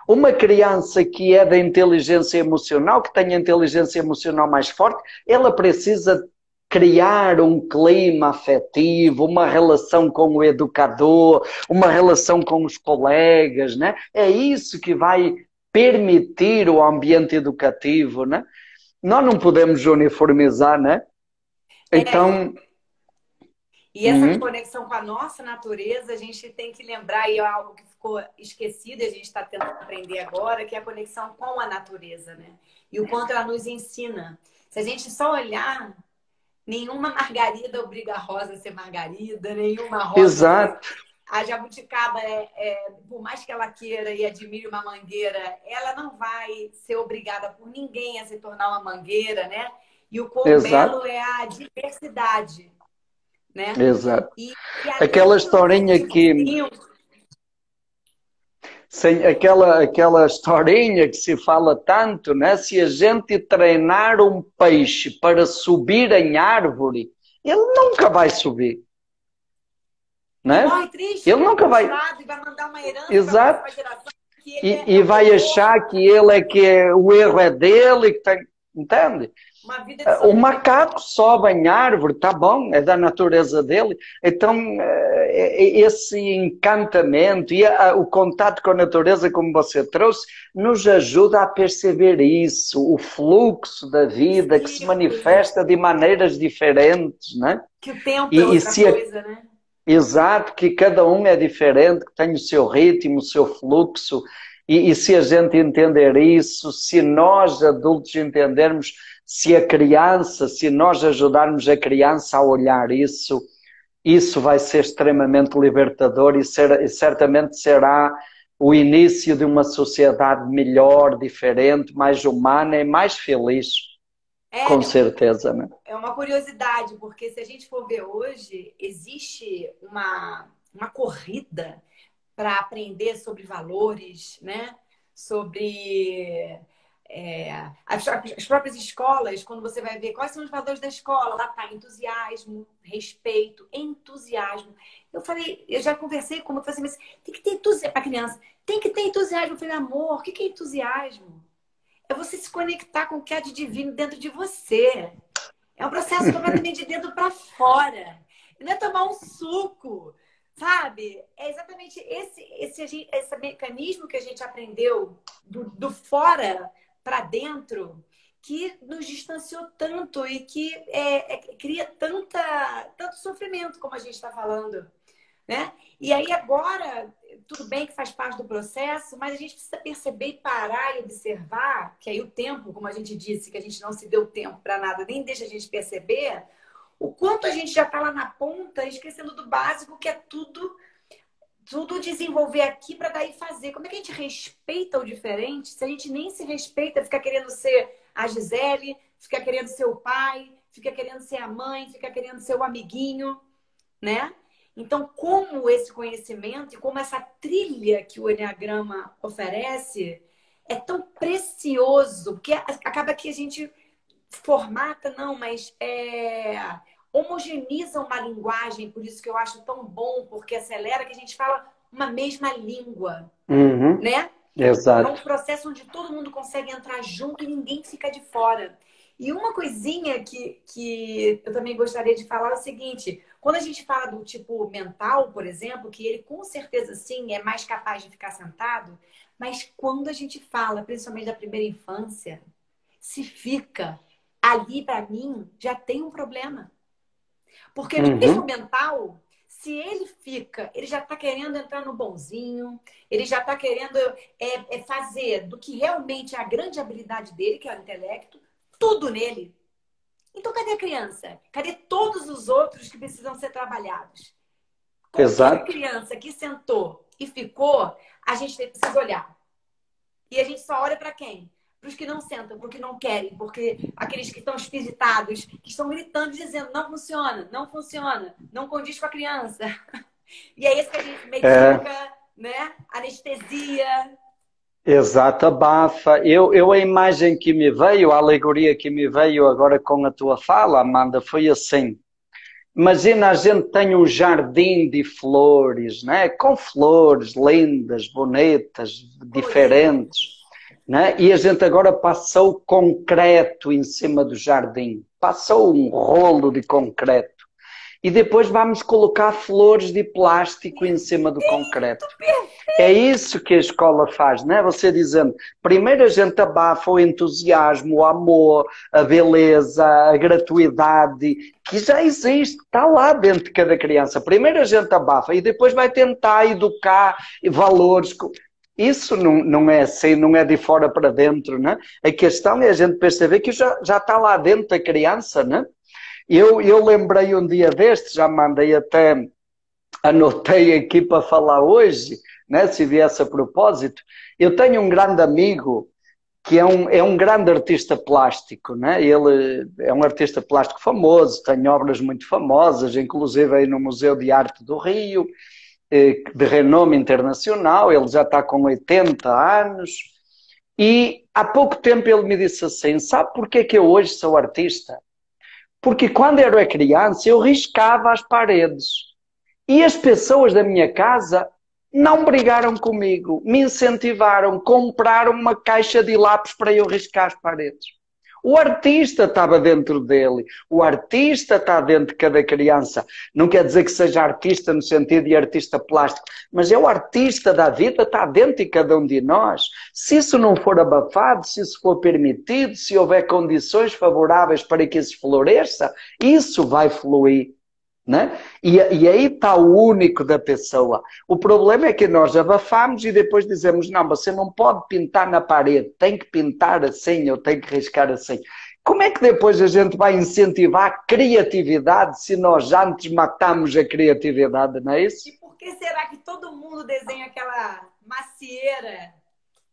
Uma criança que é da inteligência emocional, que tem a inteligência emocional mais forte, ela precisa criar um clima afetivo, uma relação com o educador, uma relação com os colegas, né? É isso que vai permitir o ambiente educativo, né? Nós não podemos uniformizar, né? É, Então, e essa conexão com a nossa natureza, a gente tem que lembrar, e é algo que ficou esquecido e a gente está tentando aprender agora, que é a conexão com a natureza, né? E o quanto ela nos ensina. Se a gente só olhar, nenhuma margarida obriga a rosa a ser margarida, nenhuma rosa obriga... exato, A jabuticaba, por mais que ela queira e admire uma mangueira, ela não vai ser obrigada por ninguém a se tornar uma mangueira, né? E o quão belo exato, é a diversidade, né? exato. E além Aquela historinha dos que símbolos, sem aquela historinha que se fala tanto, né? Se a gente treinar um peixe para subir em árvore, ele nunca vai subir, e né? morre triste, Ele porque é nunca vai. frustrado e vai mandar uma herança para a próxima Exato. geração, que ele E é um vai achar horror, o erro é dele, que tem, entende? uma vida de O sofrimento. macaco sobe em árvore, tá bom, é da natureza dele. Então, esse encantamento e o contato com a natureza, como você trouxe, nos ajuda a perceber isso, o fluxo da vida que se Ciclos, manifesta de maneiras diferentes, né? que o tempo é E outra se coisa, né? exato, que cada um é diferente, que tem o seu ritmo, o seu fluxo, e se a gente entender isso, se nós adultos entendermos, se a criança, se nós ajudarmos a criança a olhar isso, isso vai ser extremamente libertador e certamente será o início de uma sociedade melhor, diferente, mais humana e mais feliz, com É, certeza, né? é uma curiosidade, porque se a gente for ver hoje, existe uma corrida para aprender sobre valores, né? Sobre as próprias escolas, quando você vai ver quais são os valores da escola, lá tá entusiasmo, respeito, entusiasmo. Eu já conversei com uma, eu falei assim, mas tem que ter entusiasmo para criança, tem que ter entusiasmo. Eu falei, amor, o que é entusiasmo? É você se conectar com o que há de divino dentro de você. É um processo completamente de dentro para fora. Não é tomar um suco, sabe? É exatamente esse mecanismo que a gente aprendeu do fora para dentro que nos distanciou tanto e que cria tanto sofrimento, como a gente está falando, né? E aí agora, tudo bem que faz parte do processo, mas a gente precisa perceber e parar e observar, que aí o tempo, como a gente disse, que a gente não se deu tempo para nada, nem deixa a gente perceber, o quanto a gente já está lá na ponta, esquecendo do básico, que é tudo desenvolver aqui para daí fazer. Como é que a gente respeita o diferente? Se a gente nem se respeita, fica querendo ser a Gisele, fica querendo ser o pai, fica querendo ser a mãe, fica querendo ser o amiguinho, né? Então, como esse conhecimento e como essa trilha que o Enneagrama oferece é tão precioso, porque acaba que a gente formata, não, mas homogeneiza uma linguagem, por isso que eu acho tão bom, porque acelera que a gente fala uma mesma língua, Uhum. né? É um Exato. processo onde todo mundo consegue entrar junto e ninguém fica de fora. E uma coisinha que eu também gostaria de falar é o seguinte: quando a gente fala do tipo mental, por exemplo, que ele com certeza sim é mais capaz de ficar sentado, mas quando a gente fala, principalmente da primeira infância, se fica ali, para mim, já tem um problema. Porque mesmo o Uhum. mental, se ele fica, ele já está querendo entrar no bonzinho, ele já está querendo fazer do que realmente é a grande habilidade dele, que é o intelecto, tudo nele. Então, cadê a criança? Cadê todos os outros que precisam ser trabalhados? Qualquer Exato. criança que sentou e ficou, a gente precisa olhar. E a gente só olha para quem? Para os que não sentam, para os que não querem, porque aqueles que estão esquisitados, que estão gritando, dizendo não funciona, não condiz com a criança. E é isso que a gente É, medica, né? Anestesia. exato, abafa. A imagem que me veio, a alegoria que me veio agora com a tua fala, Amanda, foi assim. Imagina, a gente tem um jardim de flores, né? Com flores lindas, bonitas, Colorida. diferentes, né? E a gente agora passou concreto em cima do jardim. Passou um rolo de concreto. E depois vamos colocar flores de plástico em cima do concreto. É isso que a escola faz, não é? Você dizendo, primeiro a gente abafa o entusiasmo, o amor, a beleza, a gratuidade, que já existe, está lá dentro de cada criança. Primeiro a gente abafa e depois vai tentar educar valores. Isso não é assim, não é de fora para dentro, né? A questão é a gente perceber que já está lá dentro da criança, né? Eu lembrei um dia destes, já mandei até anotei aqui para falar hoje, né, se viesse a propósito. Eu tenho um grande amigo que é um grande artista plástico, né? Ele é um artista plástico famoso, tem obras muito famosas, inclusive aí no Museu de Arte do Rio, de renome internacional. Ele já está com 80 anos. E há pouco tempo ele me disse assim: sabe porquê que eu hoje sou artista? Porque quando eu era criança eu riscava as paredes. E as pessoas da minha casa não brigaram comigo, me incentivaram, compraram uma caixa de lápis para eu riscar as paredes. O artista estava dentro dele, o artista está dentro de cada criança. Não quer dizer que seja artista no sentido de artista plástico, mas é o artista da vida, está dentro de cada um de nós. Se isso não for abafado, se isso for permitido, se houver condições favoráveis para que isso floresça, isso vai fluir. Né? E aí está o único da pessoa. O problema é que nós abafamos e depois dizemos: não, você não pode pintar na parede, tem que pintar assim, ou tem que riscar assim. Como é que depois a gente vai incentivar a criatividade se nós já antes matamos a criatividade, não é E isso? por que será que todo mundo desenha aquela macieira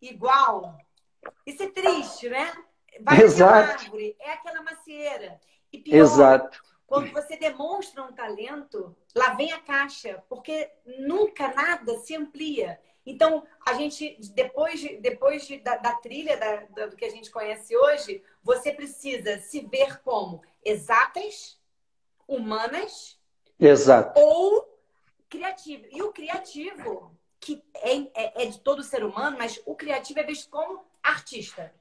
igual? Isso é triste, né? Vai naquela Exato, árvore, é aquela macieira. E pior, exato, quando você demonstra um talento, lá vem a caixa, porque nunca nada se amplia. Então, a gente, da trilha do que a gente conhece hoje, você precisa se ver como exatas, humanas exato. ou criativo. E o criativo, que é de todo ser humano, mas o criativo é visto como artista.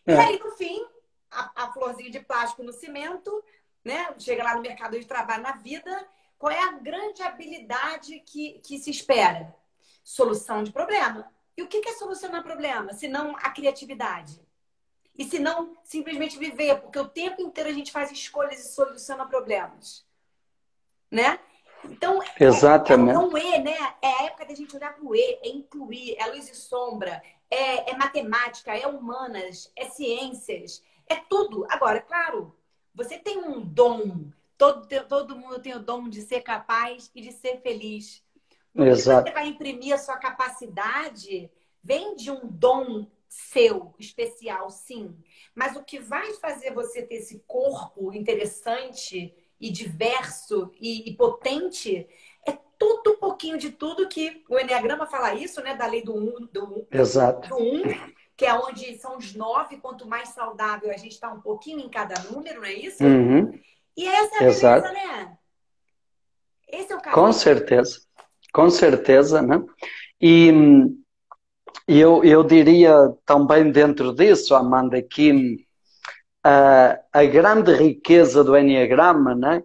E É, aí, no fim, a florzinha de plástico no cimento, né? Chega lá no mercado de trabalho na vida, qual é a grande habilidade que se espera? Solução de problema. E o que é solucionar problema? Se não a criatividade. E se não simplesmente viver, porque o tempo inteiro a gente faz escolhas e soluciona problemas, né? Então, é exatamente. um E, né? É a época da gente olhar para o E, é incluir, é luz e sombra, é matemática, é humanas, é ciências, é tudo. Agora, claro, você tem um dom, todo mundo tem o dom de ser capaz e de ser feliz. No que você Exato. vai imprimir a sua capacidade vem de um dom seu, especial, sim. Mas o que vai fazer você ter esse corpo interessante e diverso e potente é tudo um pouquinho de tudo que o Enneagrama fala isso, né? Da lei Exato. do um, que é onde são os 9, quanto mais saudável a gente está um pouquinho em cada número, não é isso? Uhum, E essa é a beleza, exato. né? Esse é o Com caminho. certeza. Com certeza, né? E eu diria também dentro disso, Amanda, que a grande riqueza do Enneagrama, né?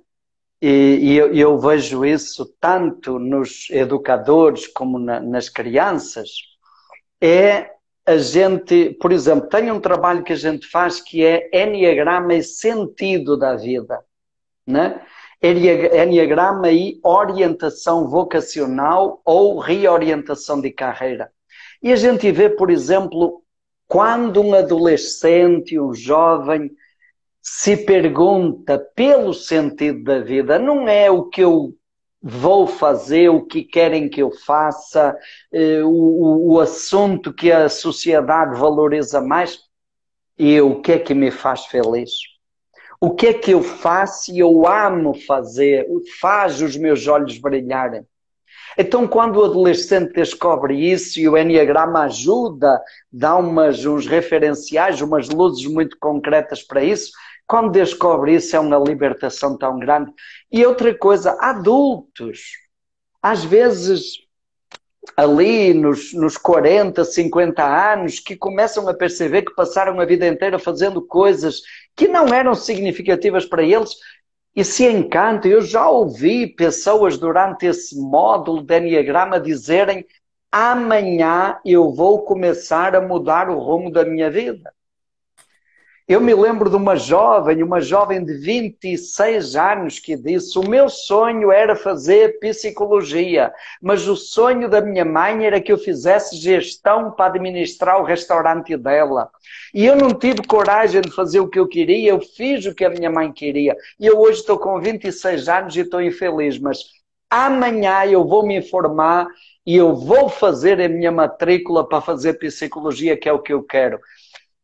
E eu vejo isso tanto nos educadores como nas crianças, é a gente, por exemplo, tem um trabalho que a gente faz que é Enneagrama e sentido da vida, né? Enneagrama e orientação vocacional ou reorientação de carreira. E a gente vê, por exemplo, quando um adolescente, um jovem, se pergunta pelo sentido da vida, não é o que eu vou fazer, o que querem que eu faça, o assunto que a sociedade valoriza mais, e o que é que me faz feliz. O que é que eu faço e eu amo fazer, faz os meus olhos brilharem. Então, quando o adolescente descobre isso e o Enneagrama ajuda, dá uns referenciais, umas luzes muito concretas para isso, quando descobre isso é uma libertação tão grande. E outra coisa, adultos, às vezes ali nos 40, 50 anos, que começam a perceber que passaram a vida inteira fazendo coisas que não eram significativas para eles, e se encantam. Eu já ouvi pessoas durante esse módulo de Enneagrama dizerem: amanhã eu vou começar a mudar o rumo da minha vida. Eu me lembro de uma jovem de 26 anos que disse: o meu sonho era fazer psicologia, mas o sonho da minha mãe era que eu fizesse gestão para administrar o restaurante dela. E eu não tive coragem de fazer o que eu queria, eu fiz o que a minha mãe queria. E eu hoje estou com 26 anos e estou infeliz, mas amanhã eu vou me informar e eu vou fazer a minha matrícula para fazer psicologia, que é o que eu quero.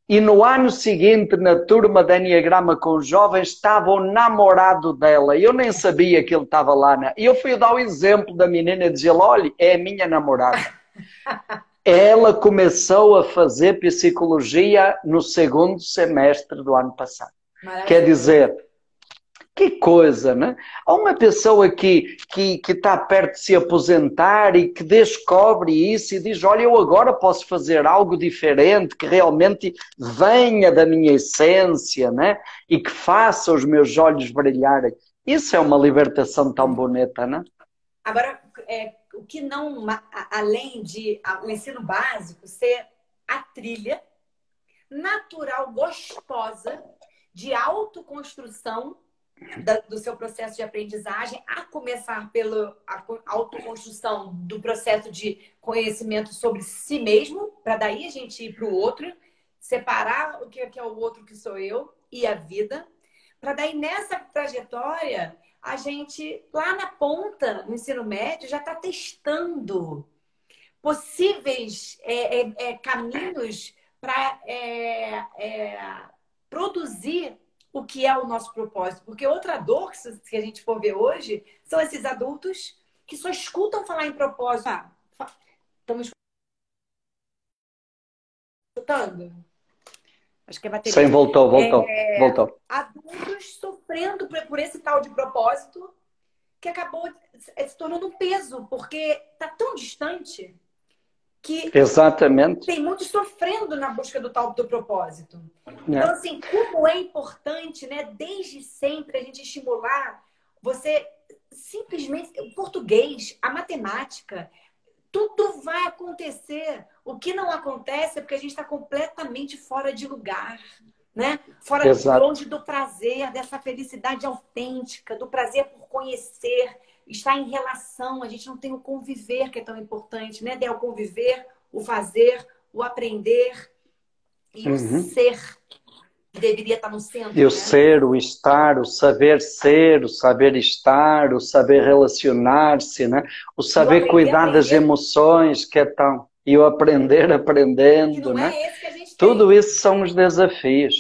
E no ano seguinte, na turma de Enneagrama com jovens, estava o namorado dela. Eu nem sabia que ele estava lá. E eu fui dar o exemplo da menina e dizer: olha, é a minha namorada. Ela começou a fazer psicologia no segundo semestre do ano passado. Maravilha. Quer dizer, que coisa, né? Há uma pessoa que está perto de se aposentar e que descobre isso e diz: olha, eu agora posso fazer algo diferente, que realmente venha da minha essência, né? E que faça os meus olhos brilharem. Isso é uma libertação tão bonita, né? Agora, o que não, além de o ensino básico ser a trilha natural, gostosa, de autoconstrução do seu processo de aprendizagem, a começar pela autoconstrução do processo de conhecimento sobre si mesmo, para daí a gente ir para o outro, separar o que é o outro, que sou eu, e a vida, para daí nessa trajetória a gente, lá na ponta, no ensino médio, já está testando possíveis caminhos para produzir o que é o nosso propósito. Porque outra dor que a gente for ver hoje são esses adultos que só escutam falar em propósito. Estamos escutando? Acho que é bateria. Sim, voltou. Adultos sofrendo por esse tal de propósito que acabou se tornando um peso, porque está tão distante que exatamente. Tem muitos sofrendo na busca do tal do propósito. Então, assim, como é importante, né, desde sempre a gente estimular você simplesmente o português, a matemática, tudo vai acontecer. O que não acontece é porque a gente está completamente fora de lugar, né? Longe do prazer, dessa felicidade autêntica, do prazer por conhecer, estar em relação. A gente não tem o conviver, que é tão importante, né? Tem o conviver, o fazer, o aprender e o ser, que deveria estar no centro. E o ser, o estar, o saber estar, o saber relacionar-se, né? O saber cuidar das emoções, que é tão... E o aprender aprendendo, né? Tudo isso são os desafios.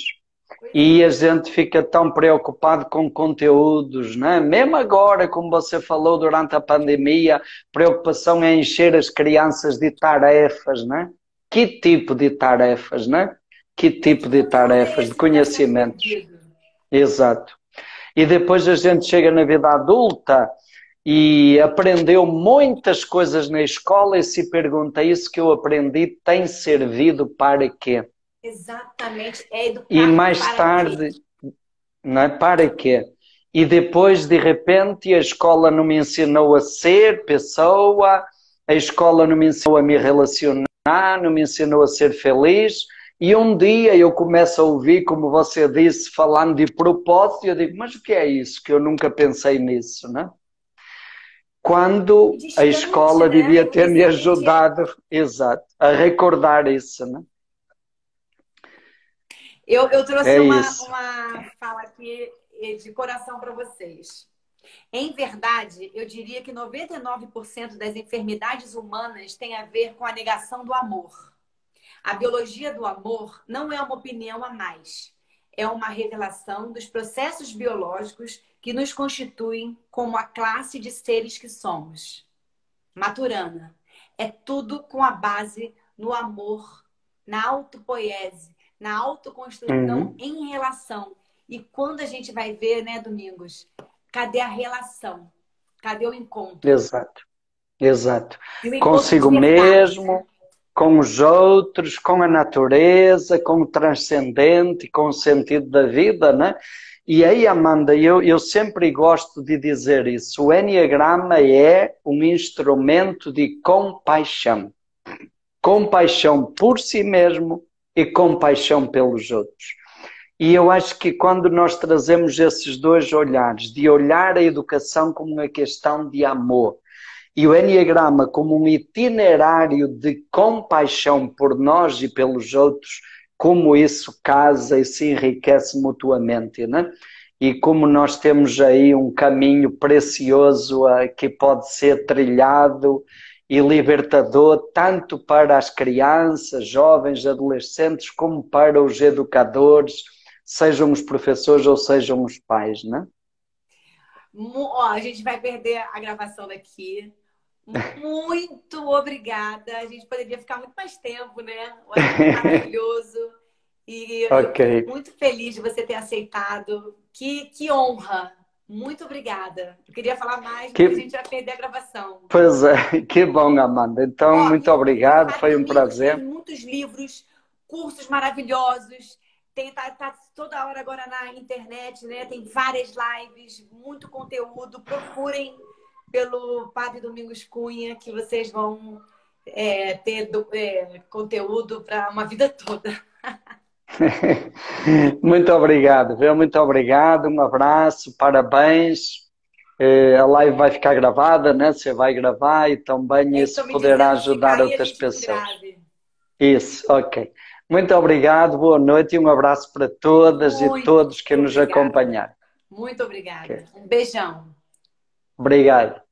E a gente fica tão preocupado com conteúdos, né? Mesmo agora, como você falou, durante a pandemia, preocupação é encher as crianças de tarefas, né? Que tipo de tarefas, né? Que tipo de tarefas, de conhecimentos. Exato. E depois a gente chega na vida adulta e aprendeu muitas coisas na escola e se pergunta, isso que eu aprendi tem servido para quê? Exatamente, é E educar mais para quê? tarde, não é? Para quê? E depois, de repente, a escola não me ensinou a ser pessoa, a escola não me ensinou a me relacionar, não me ensinou a ser feliz. E um dia eu começo a ouvir, como você disse, falando de propósito, e eu digo, mas o que é isso? Que eu nunca pensei nisso, não é? E Quando a distante, escola né? devia Porque ter me se a gente é... ajudado, exato, a recordar isso, não Eu é? trouxe É isso. uma fala aqui de coração para vocês. Em verdade, eu diria que 99% das enfermidades humanas têm a ver com a negação do amor. A biologia do amor não é uma opinião a mais. É uma revelação dos processos biológicos que nos constituem como a classe de seres que somos. Maturana. É tudo com a base no amor, na autopoiese, na autoconstrução Uhum. em relação. E quando a gente vai ver, né, Domingos, cadê a relação? Cadê o encontro? Exato, exato. E o encontro de Consigo verdade, né? mesmo, com os outros, com a natureza, com o transcendente, com o sentido da vida, né? E aí, Amanda, eu sempre gosto de dizer isso. O Enneagrama é um instrumento de compaixão. Compaixão por si mesmo e compaixão pelos outros. E eu acho que quando nós trazemos esses dois olhares, de olhar a educação como uma questão de amor, e o Enneagrama como um itinerário de compaixão por nós e pelos outros, como isso casa e se enriquece mutuamente, né? E como nós temos aí um caminho precioso que pode ser trilhado e libertador, tanto para as crianças, jovens, adolescentes, como para os educadores, sejam os professores ou sejam os pais, né? Ó, a gente vai perder a gravação daqui. Muito obrigada. A gente poderia ficar muito mais tempo, né? O assunto é maravilhoso. E eu Ok. fico muito feliz de você ter aceitado. Que honra. Muito obrigada. Eu queria falar mais, mas a Que, gente vai perder a gravação. Pois é, que bom, Amanda. Então, Ó, muito e o obrigado, Padre foi um Domingos tem prazer. muitos livros, cursos maravilhosos. Tá toda hora agora na internet, né? Tem várias lives, muito conteúdo. Procurem pelo Padre Domingos Cunha, que vocês vão ter conteúdo para uma vida toda. Muito obrigado, viu? Muito obrigado, um abraço, parabéns. A live vai ficar gravada, né? Você vai gravar e também Estão isso me poderá dizendo que se ajudar cair, a outras gente não pessoas. grave. Isso, ok. Muito obrigado, boa noite e um abraço para todas e Muito todos que nos obrigada. acompanharam. Muito Ok. obrigada. Um beijão. Obrigado.